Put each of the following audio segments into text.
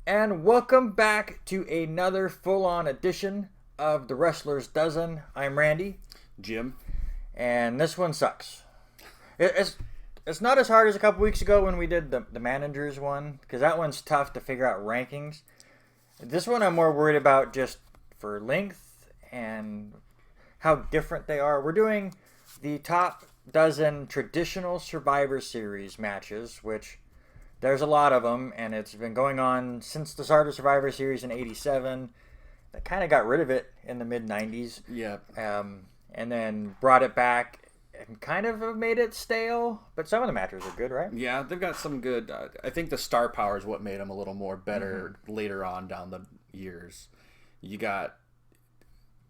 And welcome back to another full-on edition of the Wrestler's Dozen. I'm Randy, Jim. and this one sucks. It's not as hard as a couple weeks ago when we did the managers one, because that one's tough to figure out rankings. This one I'm more worried about just for length and how different they are. We're doing the top dozen traditional Survivor Series matches, which there's a lot of them, and it's been going on since the start of Survivor Series in '87. They kind of got rid of it in the mid-'90s. Yeah. And then brought it back and kind of made it stale. But some of the matches are good, right? Yeah, they've got some good. I think the star power is what made them a little more better later on down the years. You got.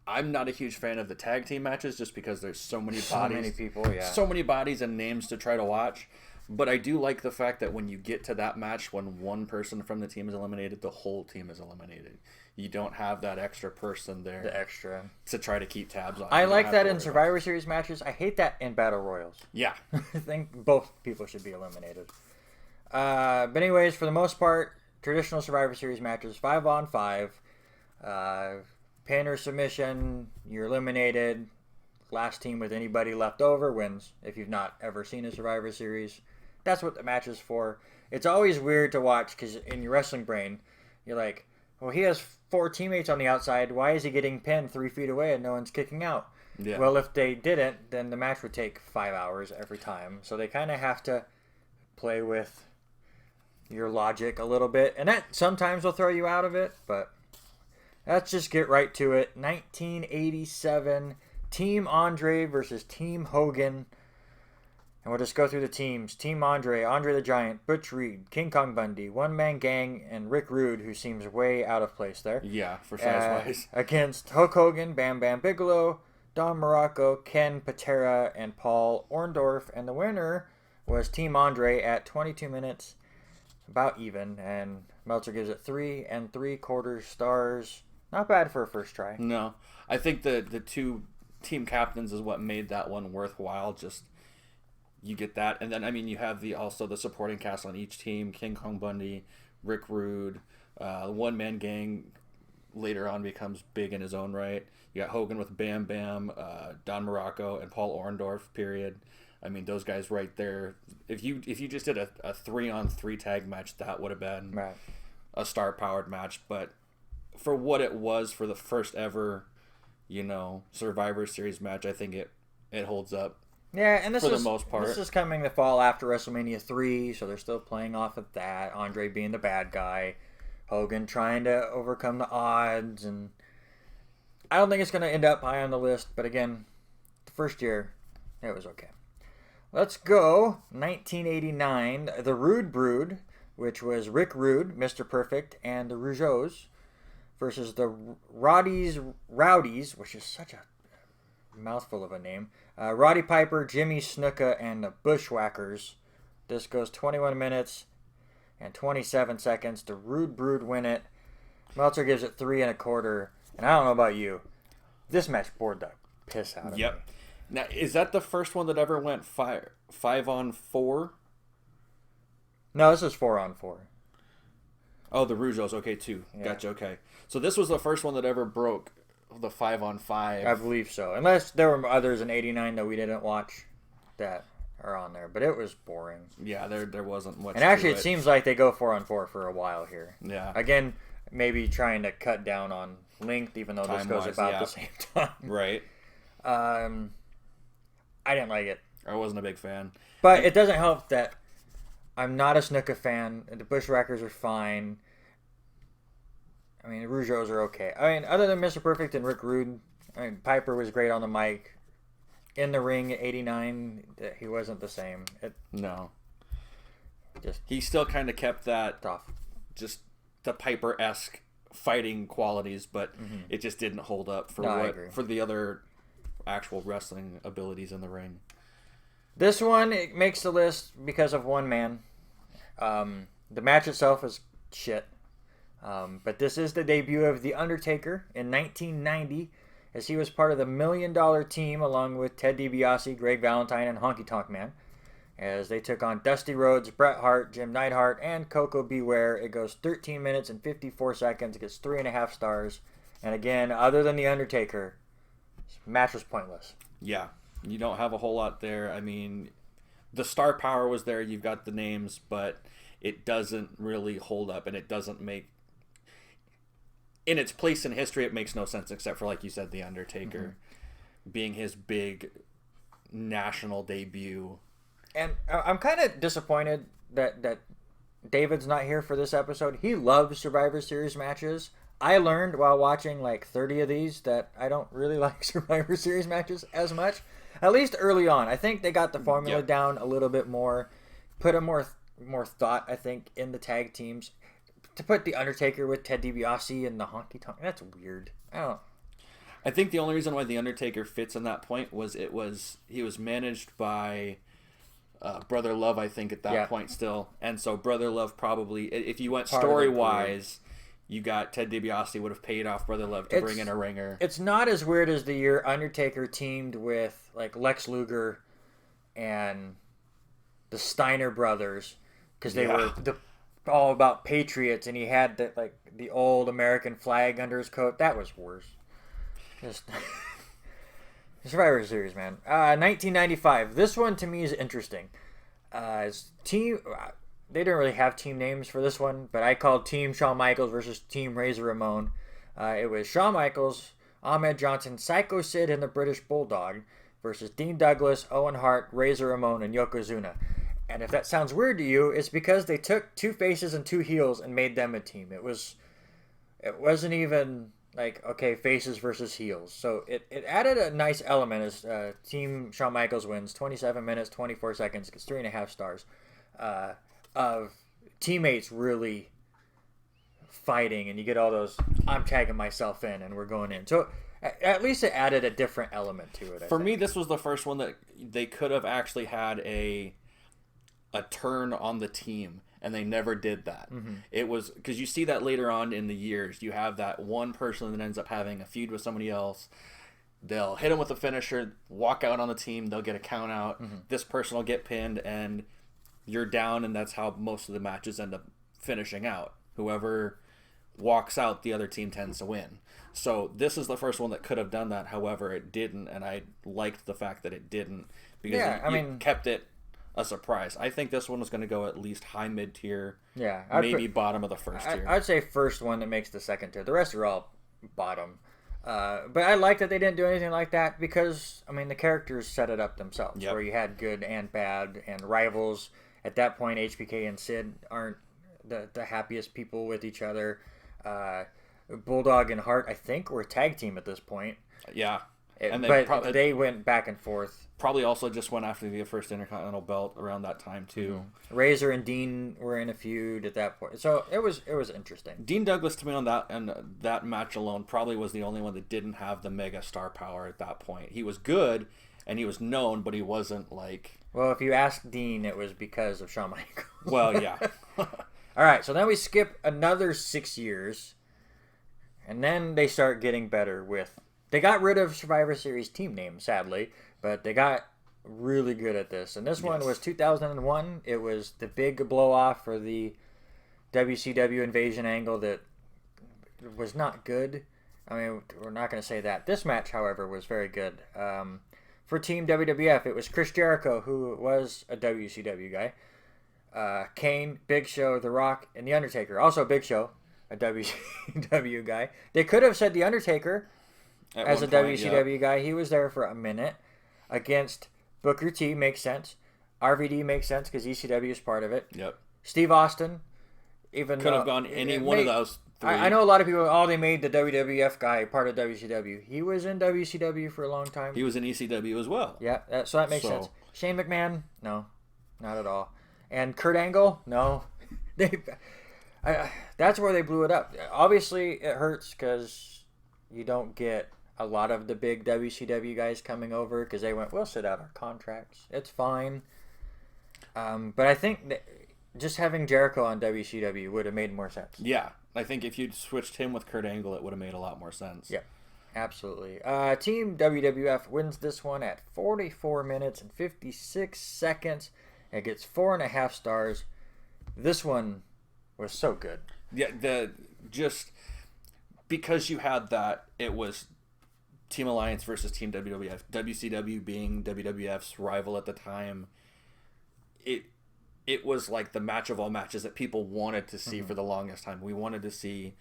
I'm not a huge fan of the tag team matches just because there's so many bodies. So many people, yeah. So many bodies and names to try to watch. But I do like the fact that when you get to that match, when one person from the team is eliminated, the whole team is eliminated. You don't have that extra person there. The extra. To try to keep tabs on. I like that in Survivor Series matches. I hate that in Battle Royals. Yeah. I think both people should be eliminated. But anyways, for the most part, traditional Survivor Series matches, 5-on-5. Pin or submission, you're eliminated. Last team with anybody left over wins. If you've not ever seen a Survivor Series, that's what the match is for. It's always weird to watch because in your wrestling brain, you're like, well, he has 4 teammates on the outside. Why is he getting pinned 3 feet away and no one's kicking out? Yeah. Well, if they didn't, then the match would take 5 hours every time. So they kind of have to play with your logic a little bit. And that sometimes will throw you out of it, but let's just get right to it. 1987, Team Andre versus Team Hogan. And we'll just go through the teams. Team Andre, Andre the Giant, Butch Reed, King Kong Bundy, One Man Gang, and Rick Rude, who seems way out of place there. Yeah, for size-wise. Against Hulk Hogan, Bam Bam Bigelow, Don Morocco, Ken Patera, and Paul Orndorff. And the winner was Team Andre at 22 minutes, about even. And Meltzer gives it 3 3/4 stars. Not bad for a first try. No. I think the two team captains is what made that one worthwhile. Just you get that, and then you have also the supporting cast on each team: King Kong Bundy, Rick Rude, One Man Gang. Later on becomes big in his own right. You got Hogan with Bam Bam, Don Morocco, and Paul Orndorff. Period. Those guys right there. If you just did a 3-on-3 tag match, that would have been a star powered match. But for what it was for the first ever, Survivor Series match, I think it holds up. Yeah, and the most part. This is coming the fall after WrestleMania 3, so they're still playing off of that. Andre being the bad guy, Hogan trying to overcome the odds, and I don't think it's going to end up high on the list, but again, the first year, it was okay. Let's go 1989, the Rude Brood, which was Rick Rude, Mr. Perfect, and the Rougeaus, versus the Rowdies, which is such a mouthful of a name. Roddy Piper, Jimmy Snuka, and the Bushwhackers. This goes 21 minutes and 27 seconds. The Rude Brood win it. Meltzer gives it 3 1/4. And I don't know about you, this match bored the piss out of me. Now, is that the first one that ever went 5-on-4? No, this is 4-on-4. Oh, the Rougeaus, okay, too. Yeah. Gotcha, okay. So this was the first one that ever broke the 5-on-5. I believe so. Unless there were others in '89 that we didn't watch that are on there. But it was boring. Yeah, there wasn't much. And actually, it seems like they go 4-on-4 for a while here. Yeah. Again, maybe trying to cut down on length, even though this goes about the same time. Right. I didn't like it. I wasn't a big fan. But it doesn't help that I'm not a Snuka fan. The Bushwhackers are fine. The Rougeaus are okay. Other than Mr. Perfect and Rick Rude, Piper was great on the mic. In the ring at '89, he wasn't the same. No. He still kind of kept that tough. Just the Piper-esque fighting qualities, but it just didn't hold up for the other actual wrestling abilities in the ring. This one, it makes the list because of one man. The match itself is shit. But this is the debut of The Undertaker in 1990, as he was part of the $1 Million Team along with Ted DiBiase, Greg Valentine, and Honky Tonk Man. as they took on Dusty Rhodes, Bret Hart, Jim Neidhart, and Coco Beware. It goes 13 minutes and 54 seconds. It gets 3.5 stars. And again, other than The Undertaker, this match was pointless. Yeah, you don't have a whole lot there. I mean, the star power was there. You've got the names, but it doesn't really hold up, and it doesn't make... In its place in history, it makes no sense, except for, like you said, The Undertaker being his big national debut. And I'm kind of disappointed that David's not here for this episode. He loves Survivor Series matches. I learned while watching like 30 of these that I don't really like Survivor Series matches as much. At least early on. I think they got the formula down a little bit more. Put a more thought, I think, in the tag teams. To put The Undertaker with Ted DiBiase and the Honky Tonk, that's weird. I think the only reason why The Undertaker fits in that point was he was managed by Brother Love, I think, at that point still. And so Brother Love probably, if you went story-wise, you got Ted DiBiase would have paid off Brother Love to bring in a ringer. It's not as weird as the year Undertaker teamed with like Lex Luger and the Steiner brothers, because they were all about patriots, and he had the old American flag under his coat. That was worse. Just Survivor Series, man. 1995. This one to me is interesting. They didn't really have team names for this one, but I called Team Shawn Michaels versus Team Razor Ramon. It was Shawn Michaels, Ahmed Johnson, Psycho Sid, and the British Bulldog versus Dean Douglas, Owen Hart, Razor Ramon, and Yokozuna. And if that sounds weird to you, it's because they took two faces and two heels and made them a team. It wasn't even like, okay, faces versus heels. So it added a nice element as Team Shawn Michaels wins 27 minutes, 24 seconds, gets 3.5 stars. Of teammates really fighting, and you get all those, I'm tagging myself in and we're going in. So at least it added a different element to it. For me, this was the first one that they could have actually had a turn on the team, and they never did that. It was because you see that later on in the years. You have that one person that ends up having a feud with somebody else. They'll hit him with a finisher, walk out on the team, they'll get a count out. This person will get pinned, and you're down, and that's how most of the matches end up finishing out. Whoever walks out, the other team tends to win. So this is the first one that could have done that. However, it didn't, and I liked the fact that it didn't, because it kept it a surprise. I think this one was going to go at least high mid-tier, maybe bottom of the first tier. I'd say first one that makes the second tier. The rest are all bottom. But I like that they didn't do anything like that because, I mean, the characters set it up themselves, where you had good and bad and rivals. At that point, HBK and Sid aren't the happiest people with each other. Bulldog and Hart, I think, were a tag team at this point. Yeah. But they went back and forth. Probably also just went after the first Intercontinental belt around that time, too. Razor and Dean were in a feud at that point. So it was interesting. Dean Douglas, to me, on that match alone, probably was the only one that didn't have the mega star power at that point. He was good, and he was known, but he wasn't like... Well, if you ask Dean, it was because of Shawn Michaels. Well, yeah. All right, so then we skip another 6 years, and then they start getting better with... They got rid of Survivor Series team name, sadly, but they got really good at this. And this one was 2001. It was the big blow-off for the WCW Invasion angle that was not good. I mean, we're not going to say that. This match, however, was very good. For Team WWF, it was Chris Jericho, who was a WCW guy. Kane, Big Show, The Rock, and The Undertaker. Also Big Show, a WCW guy. They could have said The Undertaker as a WCW guy. He was there for a minute. Against Booker T, makes sense. RVD makes sense because ECW is part of it. Yep. Steve Austin, could have gone any one of those three. I know a lot of people, they made the WWF guy part of WCW. He was in WCW for a long time. He was in ECW as well. Yeah, so that makes sense. Shane McMahon? No, not at all. And Kurt Angle? No. That's where they blew it up. Obviously, it hurts because you don't get a lot of the big WCW guys coming over because they went, we'll sit out our contracts. It's fine. But I think that just having Jericho on WCW would have made more sense. Yeah. I think if you'd switched him with Kurt Angle, it would have made a lot more sense. Yeah, absolutely. Team WWF wins this one at 44 minutes and 56 seconds. It gets 4.5 stars. This one was so good. Yeah, just because you had that, it was Team Alliance versus Team WWF. WCW being WWF's rival at the time. It was like the match of all matches that people wanted to see for the longest time. We wanted to see,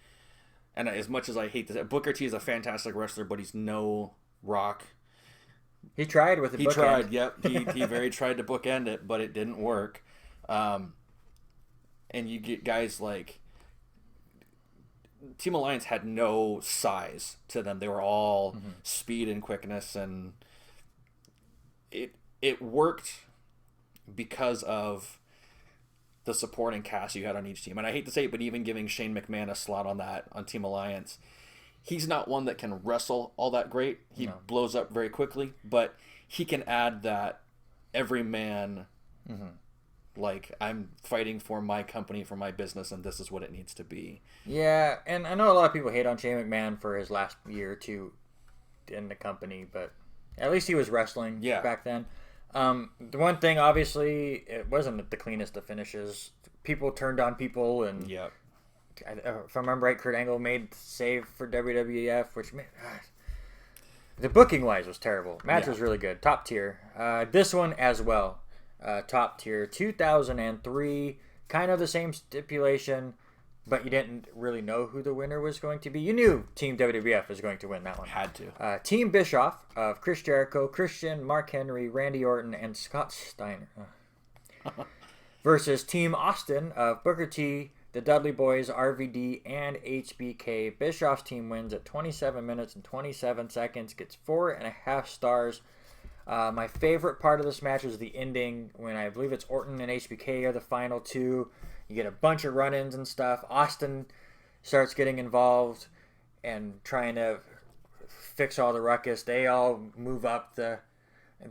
and as much as I hate this, Booker T is a fantastic wrestler, but he's no Rock. He tried with the bookend. He tried, yep. He very tried to bookend it, but it didn't work. And you get guys like Team Alliance had no size to them. They were all speed and quickness, and it worked because of the supporting cast you had on each team. And I hate to say it, but even giving Shane McMahon a slot on Team Alliance, he's not one that can wrestle all that great. He blows up very quickly, but he can add that everyman, like, I'm fighting for my company, for my business, and this is what it needs to be. Yeah, and I know a lot of people hate on Shane McMahon for his last year or two in the company, but at least he was wrestling back then. The one thing, obviously, it wasn't the cleanest of finishes. People turned on people, and if I remember right, Kurt Angle made the save for WWF, which the booking-wise was terrible. Match was really good. Top tier. This one as well. Top tier. 2003. Kind of the same stipulation, but you didn't really know who the winner was going to be. You knew Team WWF was going to win that one. Had to. Team Bischoff of Chris Jericho, Christian, Mark Henry, Randy Orton, and Scott Steiner. Versus Team Austin of Booker T, the Dudley Boys, RVD, and HBK. Bischoff's team wins at 27 minutes and 27 seconds. Gets 4.5 stars. My favorite part of this match was the ending when I believe it's Orton and HBK are the final two. You get a bunch of run-ins and stuff. Austin starts getting involved and trying to fix all the ruckus. They all move up the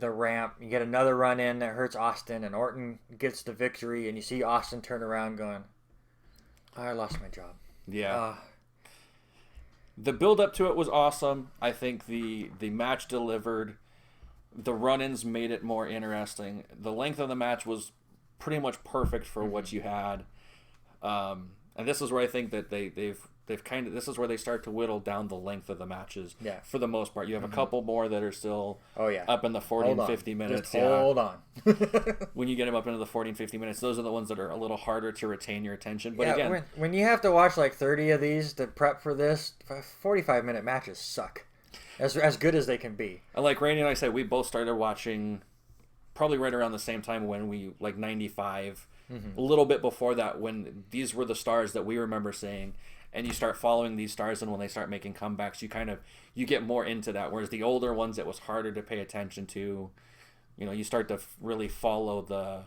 ramp. You get another run-in that hurts Austin, and Orton gets the victory, and you see Austin turn around going, I lost my job. Yeah. The build-up to it was awesome. I think the match delivered. The run-ins made it more interesting. The length of the match was pretty much perfect for what you had. And this is where I think that they've kind of, this is where they start to whittle down the length of the matches. Yeah. For the most part, you have a couple more that are still up in the 40 hold and on. 50 minutes. Just hold on. When you get them up into the 40 and 50 minutes, those are the ones that are a little harder to retain your attention. But again, when you have to watch like 30 of these to prep for this, 45-minute matches suck. As good as they can be. Like Randy and I said, we both started watching probably right around the same time when we, like 95, a little bit before that, when these were the stars that we remember seeing, and you start following these stars, and when they start making comebacks, you get more into that, whereas the older ones, it was harder to pay attention to. You start to really follow the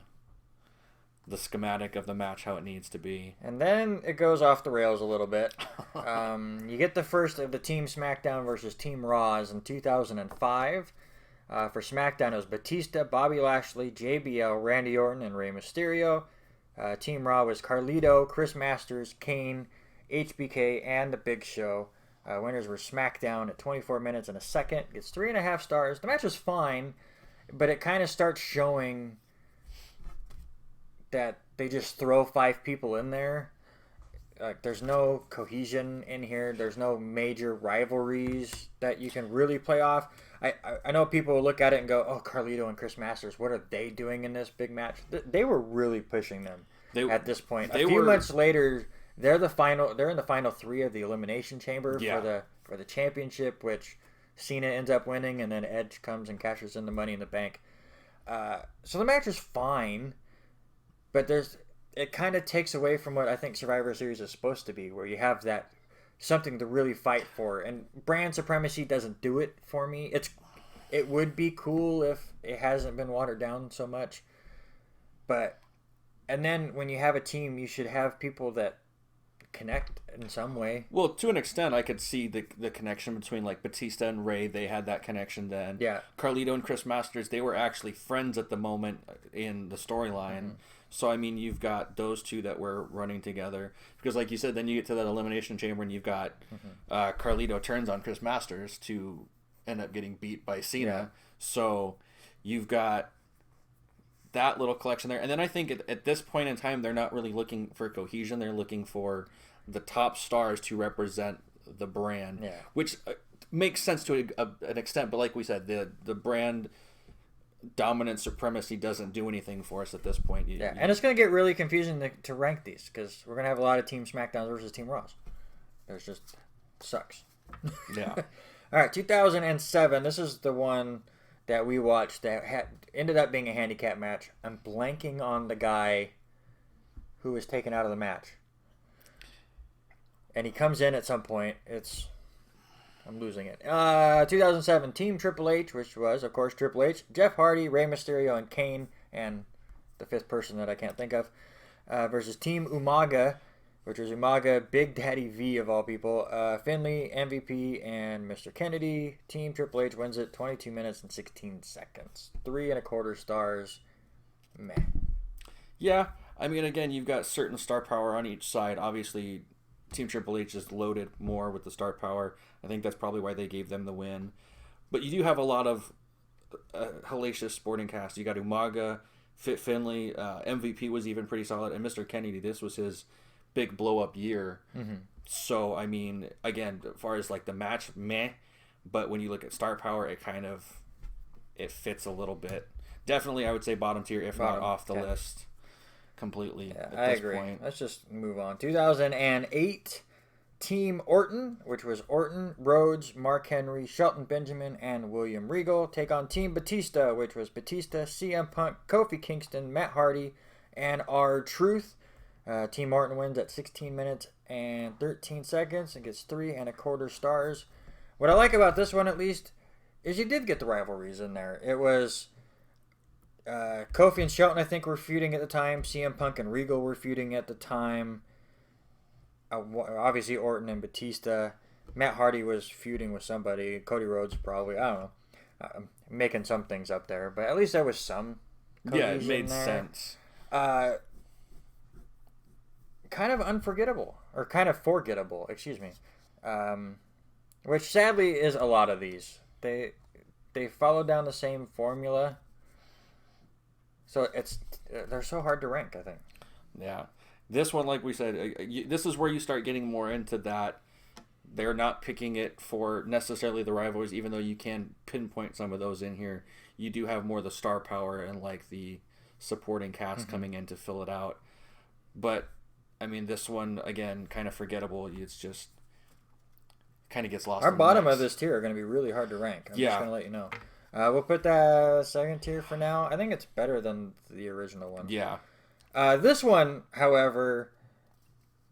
schematic of the match, how it needs to be. And then it goes off the rails a little bit. You get the first of the Team SmackDown versus Team Raws in 2005. For SmackDown, it was Batista, Bobby Lashley, JBL, Randy Orton, and Rey Mysterio. Team Raw was Carlito, Chris Masters, Kane, HBK, and The Big Show. Winners were SmackDown at 24 minutes and a second. Gets 3.5 stars. The match was fine, but it kind of starts showing that they just throw 5 people in there. Like, there's no cohesion in here. There's no major rivalries that you can really play off. I know people will look at it and go, oh, Carlito and Chris Masters, what are they doing in this big match? They were really pushing them at this point. A few months later, they're in the final 3 of the Elimination Chamber for the championship, which Cena ends up winning, and then Edge comes and cashes in the Money in the Bank. So the match is fine, but it kind of takes away from what I think Survivor Series is supposed to be, where you have that something to really fight for, and brand supremacy doesn't do it for me. It would be cool if it hasn't been watered down so much, and then when you have a team, you should have people that connect in some way. Well, to an extent, I could see the connection between like Batista and Ray. They had that connection then. Yeah. Carlito and Chris Masters, they were actually friends at the moment in the storyline. So, I mean, you've got those two that were running together. Because, like you said, then you get to that Elimination Chamber and you've got Carlito turns on Chris Masters to end up getting beat by Cena. Yeah. So, you've got that little collection there. And then I think at this point in time, they're not really looking for cohesion. They're looking for the top stars to represent the brand, which makes sense to an extent. But like we said, the brand dominant supremacy doesn't do anything for us at this point. And it's going to get really confusing to rank these because we're going to have a lot of Team SmackDown versus Team Raws. There's just sucks. Yeah. All right, 2007. This is the one that we watched that ended up being a handicap match. I'm blanking on the guy who was taken out of the match. And he comes in at some point. I'm losing it. 2007, Team Triple H, which was, of course, Triple H, Jeff Hardy, Rey Mysterio, and Kane, and the fifth person that I can't think of, versus Team Umaga, which was Umaga, Big Daddy V of all people, Finley, MVP, and Mr. Kennedy. Team Triple H wins it 22 minutes and 16 seconds. 3.25 stars. Meh. Yeah, I mean, again, you've got certain star power on each side. Obviously, Team Triple H is loaded more with the star power. I think that's probably why they gave them the win. But you do have a lot of hellacious sporting cast. You got Umaga, Finley, MVP was even pretty solid, and Mr. Kennedy, this was his big blow-up year. Mm-hmm. So, I mean, again, as far as like the match, meh. But when you look at star power, it fits a little bit. Definitely, I would say bottom tier, if not off the list completely. Yeah, I agree. Point. Let's just move on. 2008, Team Orton, which was Orton, Rhodes, Mark Henry, Shelton Benjamin, and William Regal, take on Team Batista, which was Batista, CM Punk, Kofi Kingston, Matt Hardy, and R-Truth. Team Orton wins at 16 minutes and 13 seconds and gets 3.25 stars. What I like about this one, at least, is you did get the rivalries in there. It was Kofi and Shelton, I think, were feuding at the time. CM Punk and Regal were feuding at the time. Obviously, Orton and Batista. Matt Hardy was feuding with somebody. Cody Rhodes probably. I don't know. I'm making some things up there, but at least there was some. Yeah, it made sense. Kind of unforgettable, or kind of forgettable, excuse me. Which sadly is a lot of these. They follow down the same formula. So they're so hard to rank, I think. Yeah. This one, like we said, this is where you start getting more into that. They're not picking it for necessarily the rivalries, even though you can pinpoint some of those in here. You do have more of the star power and like the supporting cast coming in to fill it out. But, I mean, this one, again, kind of forgettable. It's just kind of gets lost. Our bottom of this tier are going to be really hard to rank. I'm just going to let you know. We'll put that second tier for now. I think it's better than the original one. Yeah. This one, however,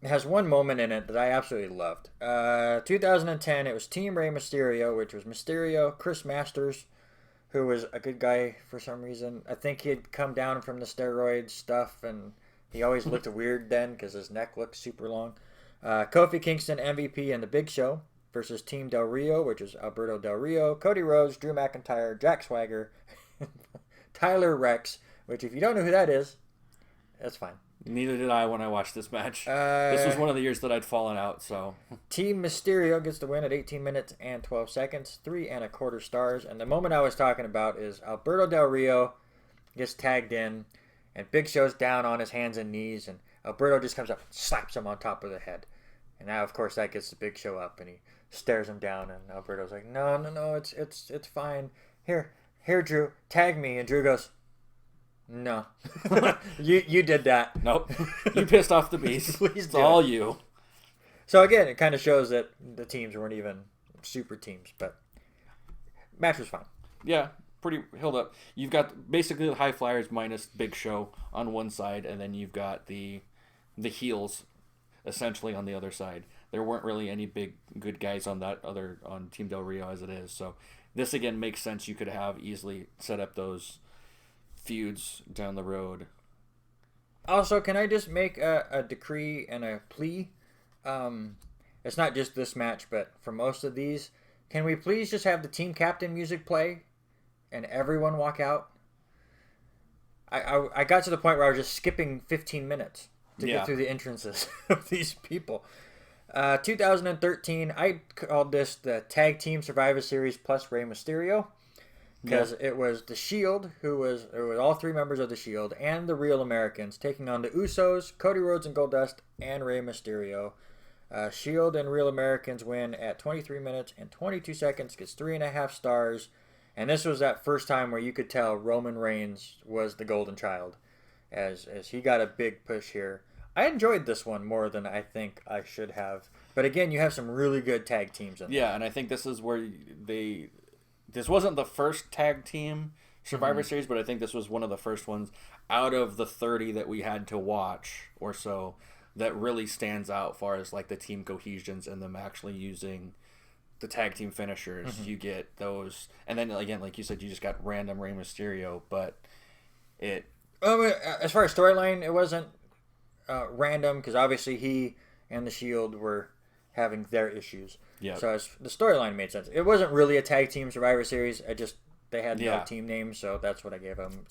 has one moment in it that I absolutely loved. 2010, it was Team Rey Mysterio, which was Mysterio, Chris Masters, who was a good guy for some reason. I think he had come down from the steroid stuff, and he always looked weird then because his neck looked super long. Kofi Kingston, MVP, and The Big Show versus Team Del Rio, which is Alberto Del Rio, Cody Rhodes, Drew McIntyre, Jack Swagger, Tyler Rex, which if you don't know who that is, that's fine. Neither did I when I watched this match. This was one of the years that I'd fallen out, so. Team Mysterio gets the win at 18 minutes and 12 seconds, 3.25 stars. And the moment I was talking about is Alberto Del Rio gets tagged in, and Big Show's down on his hands and knees, and Alberto just comes up and slaps him on top of the head. And now, of course, that gets the Big Show up, and he stares him down, and Alberto's like, no, it's fine. Here, Drew, tag me. And Drew goes, no. you did that. Nope. You pissed off the beast. It's all you. So again, it kind of shows that the teams weren't even super teams, but match was fine. Yeah, pretty held up. You've got basically the high flyers minus Big Show on one side, and then you've got the heels essentially on the other side. There weren't really any big good guys on Team Del Rio as it is. So this again makes sense. You could have easily set up those feuds down the road. Also, can I just make a decree and a plea? It's not just this match, but for most of these, can we please just have the team captain music play and everyone walk out? I got to the point where I was just skipping 15 minutes to get through the entrances of these people. 2013, I called this the Tag Team Survivor Series plus Rey Mysterio. because it was the Shield, it was all three members of the Shield and the Real Americans taking on the Usos, Cody Rhodes and Goldust, and Rey Mysterio. Shield and Real Americans win at 23 minutes and 22 seconds, gets 3.5 stars, and this was that first time where you could tell Roman Reigns was the golden child, as he got a big push here. I enjoyed this one more than I think I should have, but again, you have some really good tag teams in there. Yeah, and I think this is where this wasn't the first tag team Survivor Series, but I think this was one of the first ones out of the 30 that we had to watch or so that really stands out as far as like the team cohesions and them actually using the tag team finishers. You get those, and then again, like you said, you just got random Rey Mysterio, but as far as storyline, it wasn't random because obviously he and the Shield were having their issues. Yeah. So the storyline made sense. It wasn't really a tag team Survivor Series. They had no team names, so that's what I gave them.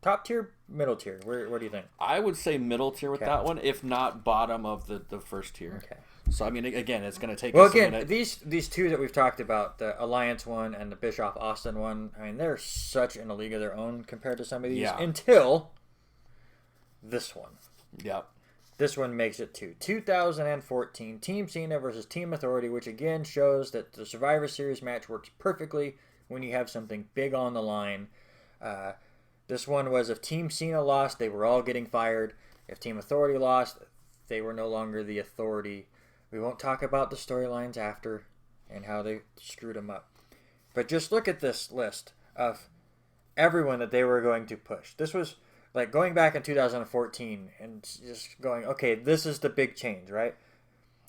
Top tier, middle tier. Where do you think? I would say middle tier with that one, if not bottom of the first tier. Okay. So I mean, again, it's going to take. Well, us a again, minute. these two that we've talked about, the Alliance one and the Bischoff Austin one. I mean, they're such in a league of their own compared to some of these. Until this one. Yep. This one makes it to 2014 Team Cena versus Team Authority, which again shows that the Survivor Series match works perfectly when you have something big on the line. This one was if Team Cena lost, they were all getting fired. If Team Authority lost, they were no longer the Authority. We won't talk about the storylines after and how they screwed them up. But just look at this list of everyone that they were going to push. This was like going back in 2014 and just going, okay, this is the big change, right?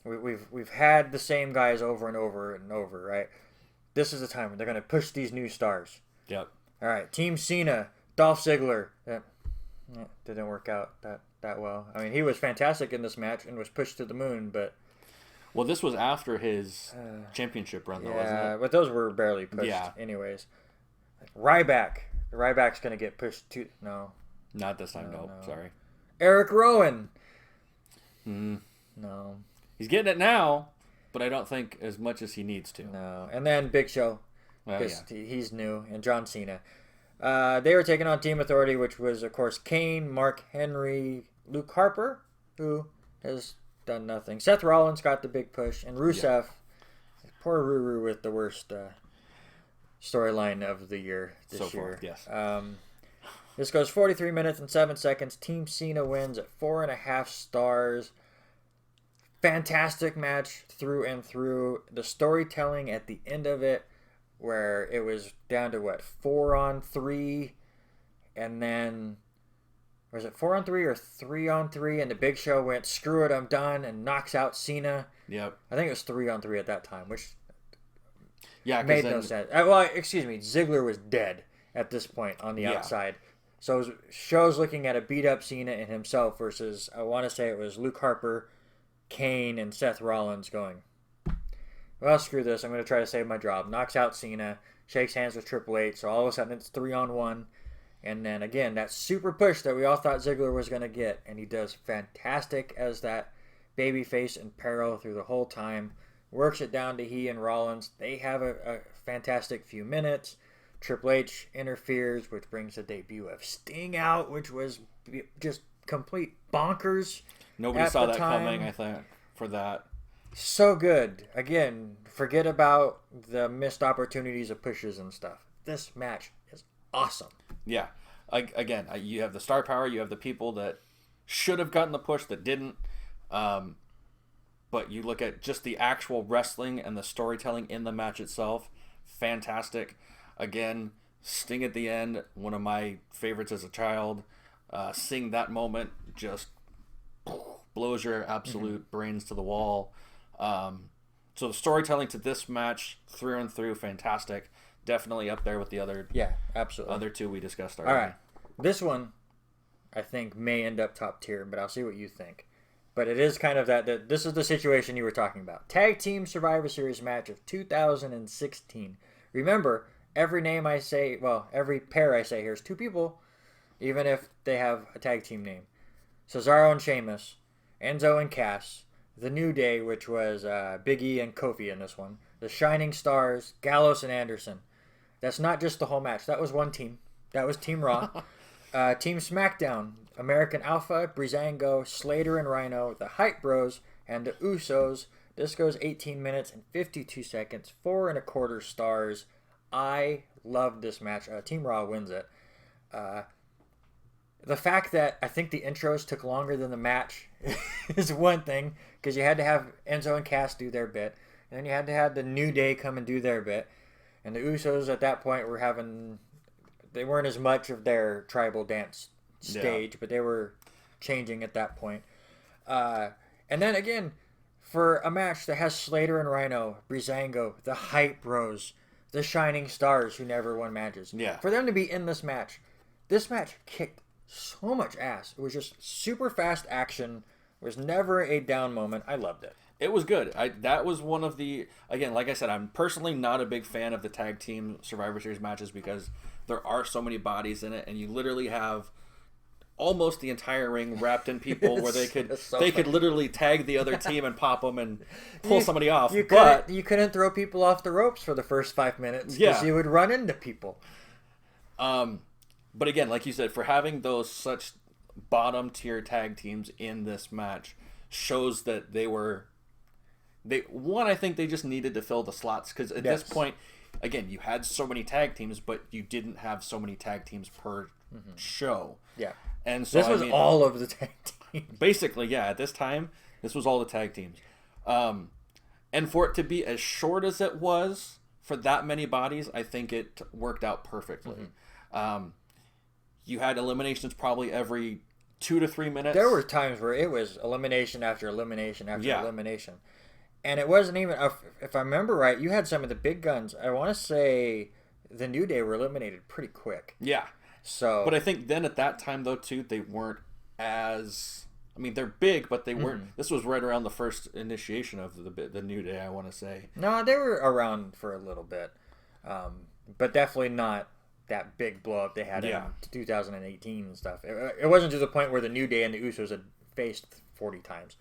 We've had the same guys over and over and over, right? This is the time when they're going to push these new stars. Yep. All right, Team Cena, Dolph Ziggler. That didn't work out that well. I mean, he was fantastic in this match and was pushed to the moon, but... Well, this was after his championship run, though, wasn't it? But those were barely pushed anyways. Ryback. Ryback's going to get pushed to... No. Not this time, no. Sorry. Eric Rowan. No. He's getting it now, but I don't think as much as he needs to. No. And then Big Show. Well, he's new. And John Cena. They were taking on Team Authority, which was, of course, Kane, Mark Henry, Luke Harper, who has done nothing. Seth Rollins got the big push, and Rusev, poor Ruru with the worst storyline of the year this year. Yes. This goes 43 minutes and 7 seconds. Team Cena wins at 4.5 stars. Fantastic match through and through. The storytelling at the end of it, where it was down to 4-on-3, and then was it 4-on-3 or 3-on-3? And the Big Show went, screw it, I'm done, and knocks out Cena. Yep. I think it was 3-on-3 at that time, which made no sense. Well, excuse me, Ziggler was dead at this point on the outside. So it was Show's looking at a beat-up Cena and himself versus, I want to say it was Luke Harper, Kane, and Seth Rollins going, well, screw this. I'm going to try to save my job. Knocks out Cena, shakes hands with Triple H, so all of a sudden it's 3-on-1. And then, again, that super push that we all thought Ziggler was going to get, and he does fantastic as that babyface in peril through the whole time. Works it down to he and Rollins. They have a fantastic few minutes. Triple H interferes, which brings the debut of Sting out, which was just complete bonkers. Nobody saw that coming, I think, for that. So good. Again, forget about the missed opportunities of pushes and stuff. This match is awesome. Yeah. Again, you have the star power. You have the people that should have gotten the push that didn't. But you look at just the actual wrestling and the storytelling in the match itself. Fantastic. Again, Sting at the end, one of my favorites as a child. Seeing that moment just blows your absolute brains to the wall. So the storytelling to this match, through and through, fantastic. Definitely up there with the other absolutely. Other two we discussed already. All right. This one, I think, may end up top tier, but I'll see what you think. But it is kind of that this is the situation you were talking about. Tag Team Survivor Series match of 2016. Remember, every name I say, every pair I say here is two people, even if they have a tag team name. Cesaro and Sheamus, Enzo and Cass, The New Day, which was Big E and Kofi in this one, The Shining Stars, Gallows and Anderson. That's not just the whole match. That was one team. That was Team Raw. Team SmackDown, American Alpha, Breezango, Slater and Rhino, the Hype Bros, and the Usos. This goes 18 minutes and 52 seconds, 4.25 stars. I loved this match. Team Raw wins it. The fact that I think the intros took longer than the match is one thing, because you had to have Enzo and Cass do their bit, and then you had to have the New Day come and do their bit, and the Usos at that point they weren't as much of their tribal dance stage, but they were changing at that point. And then again, for a match that has Slater and Rhino, Breezango, the Hype Bros, the Shining Stars who never won matches, for them to be in this match kicked so much ass. It was just super fast action. There was never a down moment. I loved it. It was good. That was one of the, again, like I said, I'm personally not a big fan of the tag team Survivor Series matches because there are so many bodies in it, and you literally have almost the entire ring wrapped in people where they could literally tag the other team and pop them and pull somebody off. You couldn't throw people off the ropes for the first 5 minutes because you would run into people. But again, like you said, for having those such bottom tier tag teams in this match shows that I think they just needed to fill the slots, because at this point, again, you had so many tag teams, but you didn't have so many tag teams per show. Yeah. And so this was all of the tag teams. Basically, yeah, at this time, this was all the tag teams. And for it to be as short as it was for that many bodies, I think it worked out perfectly. You had eliminations probably every 2 to 3 minutes. There were times where it was elimination after elimination after elimination. And it wasn't even, if I remember right, you had some of the big guns. I want to say the New Day were eliminated pretty quick. Yeah. So, but I think then at that time, though, too, they weren't as, I mean, they're big, but they weren't, this was right around the first initiation of the New Day, I want to say. No, they were around for a little bit. But definitely not that big blow up they had in 2018 and stuff. It wasn't to the point where the New Day and the Usos had faced 40 times.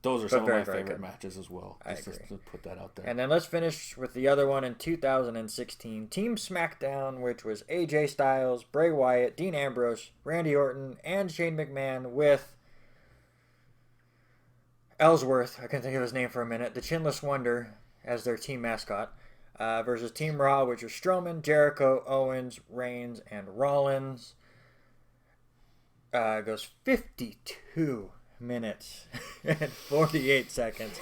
Those are some of my favorite matches as well. I agree. Just to put that out there. And then let's finish with the other one in 2016. Team SmackDown, which was AJ Styles, Bray Wyatt, Dean Ambrose, Randy Orton, and Shane McMahon with Ellsworth, I couldn't think of his name for a minute, the Chinless Wonder as their team mascot, versus Team Raw, which was Strowman, Jericho, Owens, Reigns, and Rollins. Goes 52 minutes and 48 seconds.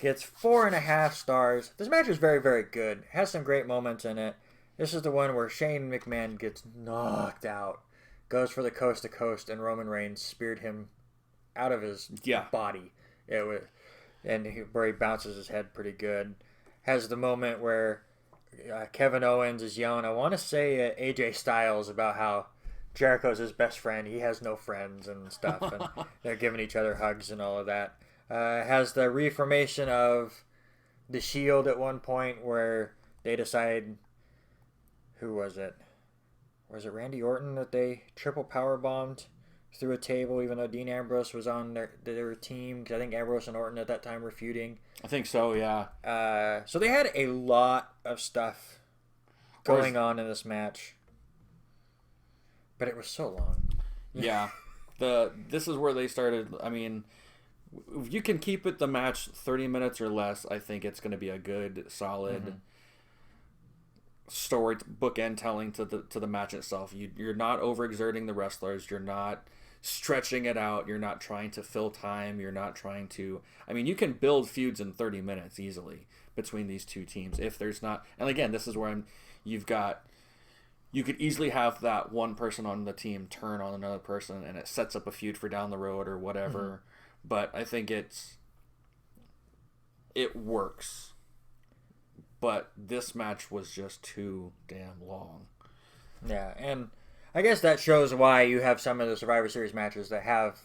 Gets 4.5 stars. This match is very, very good. Has some great moments in it. This is the one where Shane McMahon gets knocked out. Goes for the coast to coast, and Roman Reigns speared him out of his body. Where he bounces his head pretty good. Has the moment where Kevin Owens is yelling, I want to say AJ Styles, about how Jericho's his best friend. He has no friends and stuff. And they're giving each other hugs and all of that. Has the reformation of the Shield at one point where they decide, who was it? Was it Randy Orton that they triple power bombed through a table, even though Dean Ambrose was on their team? Because I think Ambrose and Orton at that time were feuding. I think so, yeah. So they had a lot of stuff going on in this match. But it was so long. Yeah. This is where they started. I mean, if you can keep it the match 30 minutes or less, I think it's going to be a good, solid story bookend telling to the match itself. You're not overexerting the wrestlers. You're not stretching it out. You're not trying to fill time. You're not trying to... I mean, you can build feuds in 30 minutes easily between these two teams if there's not... And again, this is where you could easily have that one person on the team turn on another person, and it sets up a feud for down the road or whatever. But I think it works. But this match was just too damn long. Yeah, and I guess that shows why you have some of the Survivor Series matches that have...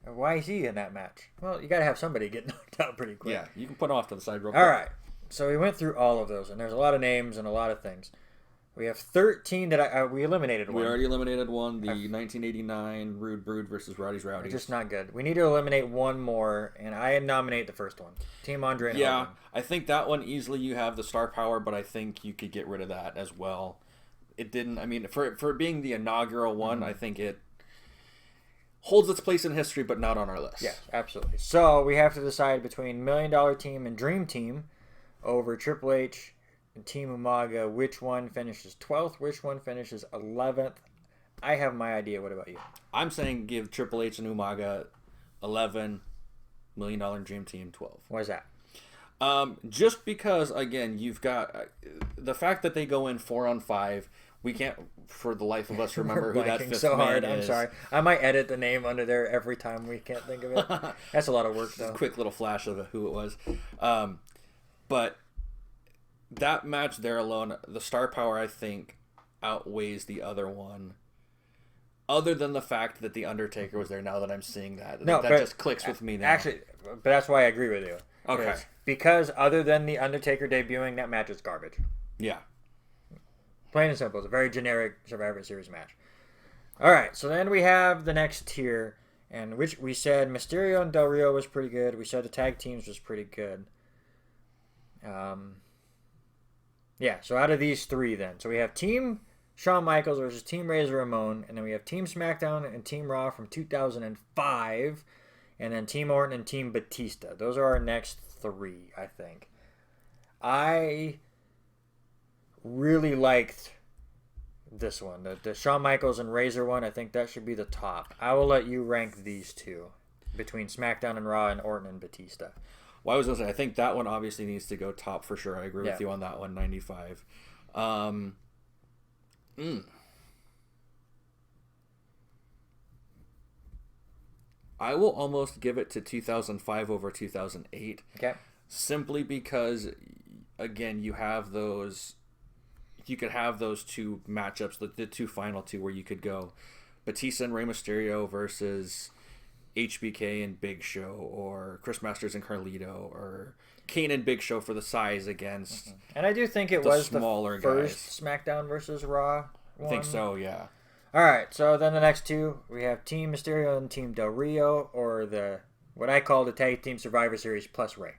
Why is he in that match? Well, you got to have somebody get knocked out pretty quick. Yeah, you can put him off to the side real quick. All right, so we went through all of those, and there's a lot of names and a lot of things. We have 13 that we eliminated We one. already eliminated one. The 1989 Rude Brood versus Rowdy's Rowdies. Just not good. We need to eliminate one more, and I nominate the first one. Team Andre and Yeah, Hogan. I think that one easily you have the star power, but I think you could get rid of that as well. It didn't. I mean, for being the inaugural one, I think it holds its place in history, but not on our list. Yeah, absolutely. So we have to decide between $1 Million Team and Dream Team over Triple H and Team Umaga. Which one finishes 12th? Which one finishes 11th? I have my idea. What about you? I'm saying give Triple H and Umaga 11, $1 Million Dream Team 12. Why is that? Just because, again, you've got the fact that they go in 4-on-5. We can't, for the life of us, remember who that fifth so man hard. is. I'm sorry. I might edit the name under there every time we can't think of it. That's a lot of work, though. Quick little flash of who it was. But that match there alone, the star power, I think, outweighs the other one. Other than the fact that The Undertaker was there, now that I'm seeing that. No, that just clicks with me now. Actually, but that's why I agree with you. Okay. Because other than The Undertaker debuting, that match is garbage. Yeah. Plain and simple. It's a very generic Survivor Series match. All right, so then we have the next tier, and which we said Mysterio and Del Rio was pretty good. We said the tag teams was pretty good. Yeah, so out of these three then. So we have Team Shawn Michaels versus Team Razor Ramon, and then we have Team SmackDown and Team Raw from 2005, and then Team Orton and Team Batista. Those are our next three, I think. I really liked this one. The Shawn Michaels and Razor one, I think that should be the top. I will let you rank these two between SmackDown and Raw and Orton and Batista. Well, I was going to say, I think that one obviously needs to go top for sure. I agree with you on that one, 95. I will almost give it to 2005 over 2008. Okay. Simply because, again, you have those... You could have those two matchups, the two final two, where you could go Batista and Rey Mysterio versus HBK and Big Show, or Chris Masters and Carlito, or Kane and Big Show for the size against. And I do think it was smaller the first SmackDown versus Raw one. I think so, yeah. All right, so then the next two, we have Team Mysterio and Team Del Rio, or what I call the Tag Team Survivor Series plus Rey.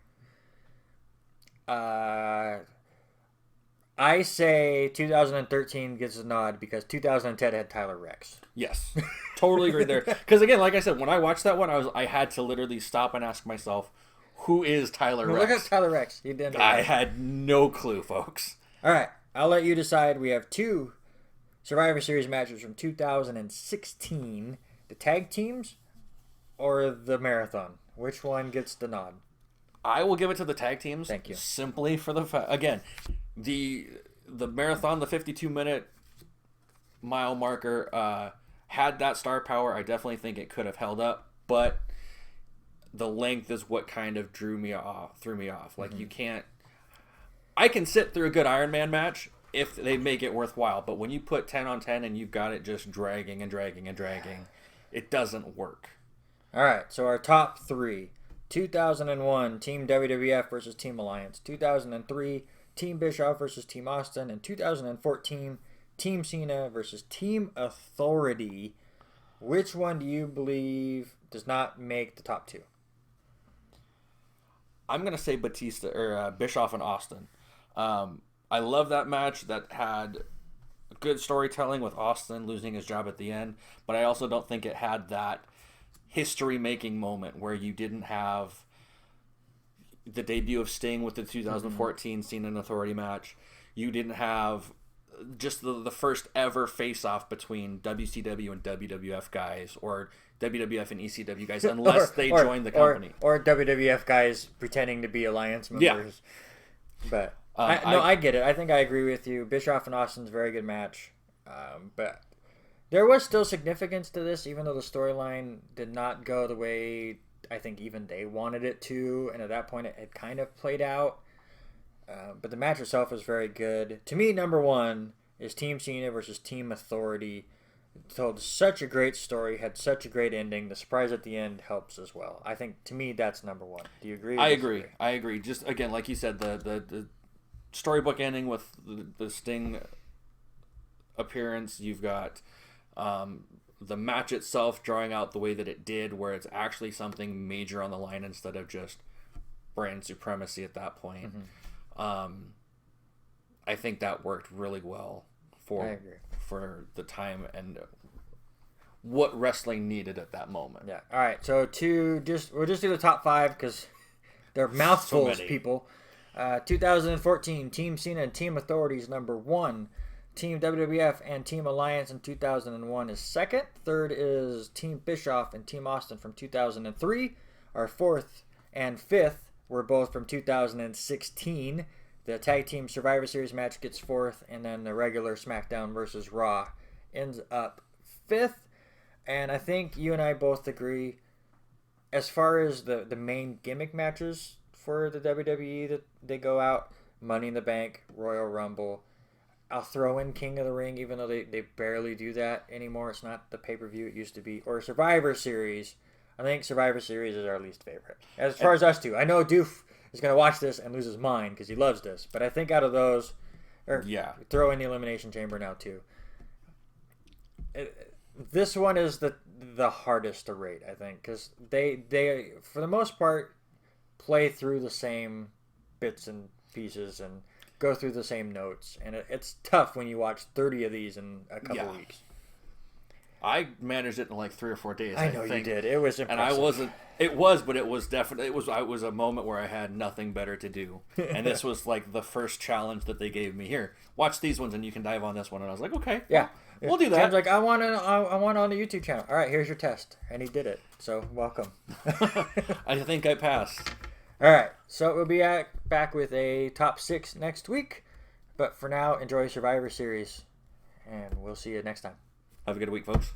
I say 2013 gets a nod because 2010 had Tyler Rex. Yes, totally agree there. Because again, like I said, when I watched that one, I had to literally stop and ask myself, who is Tyler Rex? Look at Tyler Rex. He didn't. I had no clue, folks. All right, I'll let you decide. We have two Survivor Series matches from 2016: the tag teams or the marathon. Which one gets the nod? I will give it to the tag teams. Thank you. Simply for the fact, again, the marathon, the 52-minute mile marker, had that star power. I definitely think it could have held up, but the length is what kind of threw me off. Like, you can't... I can sit through a good Iron Man match if they make it worthwhile, but when you put 10 on 10 and you've got it just dragging and dragging and dragging, it doesn't work. All right, so our top three. 2001, Team WWF versus Team Alliance. 2003, Team Bischoff versus Team Austin. And 2014, Team Cena versus Team Authority. Which one do you believe does not make the top two? I'm going to say Batista or Bischoff and Austin. I love that match that had good storytelling with Austin losing his job at the end, but I also don't think it had that history-making moment where you didn't have the debut of Sting with the 2014 Cena and Authority match. You didn't have just the first ever face-off between WCW and WWF guys, or WWF and ECW guys, unless they joined the company. Or WWF guys pretending to be Alliance members. Yeah. But I get it. I think I agree with you. Bischoff and Austin's a very good match. But there was still significance to this, even though the storyline did not go the way I think even they wanted it to. And at that point, it had kind of played out. But the match itself was very good. To me, number one is Team Cena versus Team Authority. It told such a great story, had such a great ending. The surprise at the end helps as well. I think, to me, that's number one. Do you agree? I agree. Just, again, like you said, the storybook ending with the Sting appearance. You've got the match itself drawing out the way that it did, where it's actually something major on the line instead of just brand supremacy at that point. I think that worked really well for the time and what wrestling needed at that moment. Yeah. All right. So we'll just do the top 5 because they're mouthfuls, people. 2014, Team Cena and Team Authorities number 1. Team WWF and Team Alliance in 2001 is second. Third is Team Bischoff and Team Austin from 2003. Our fourth and fifth were both from 2016. The Tag Team Survivor Series match gets fourth, and then the regular SmackDown versus Raw ends up fifth. And I think you and I both agree, as far as the main gimmick matches for the WWE that they go out, Money in the Bank, Royal Rumble. I'll throw in King of the Ring, even though they barely do that anymore. It's not the pay-per-view it used to be. Or Survivor Series. I think Survivor Series is our least favorite. As far as us two. I know Doof is going to watch this and lose his mind because he loves this. But I think out of those, throw in the Elimination Chamber now too. This one is the hardest to rate, I think, because they for the most part play through the same bits and pieces and go through the same notes, and it's tough when you watch 30 of these in a couple weeks. I managed it in like 3 or 4 days. I know you did. It was impressive. And I wasn't. It was, but it was definitely. It was a moment where I had nothing better to do, and this was like the first challenge that they gave me. Here, watch these ones, and you can dive on this one. And I was like, okay, yeah, we'll do that. Sam's like, I want on the YouTube channel. All right, here's your test, and he did it. So welcome. I think I passed. All right, so we'll be back with a top 6 next week. But for now, enjoy Survivor Series, and we'll see you next time. Have a good week, folks.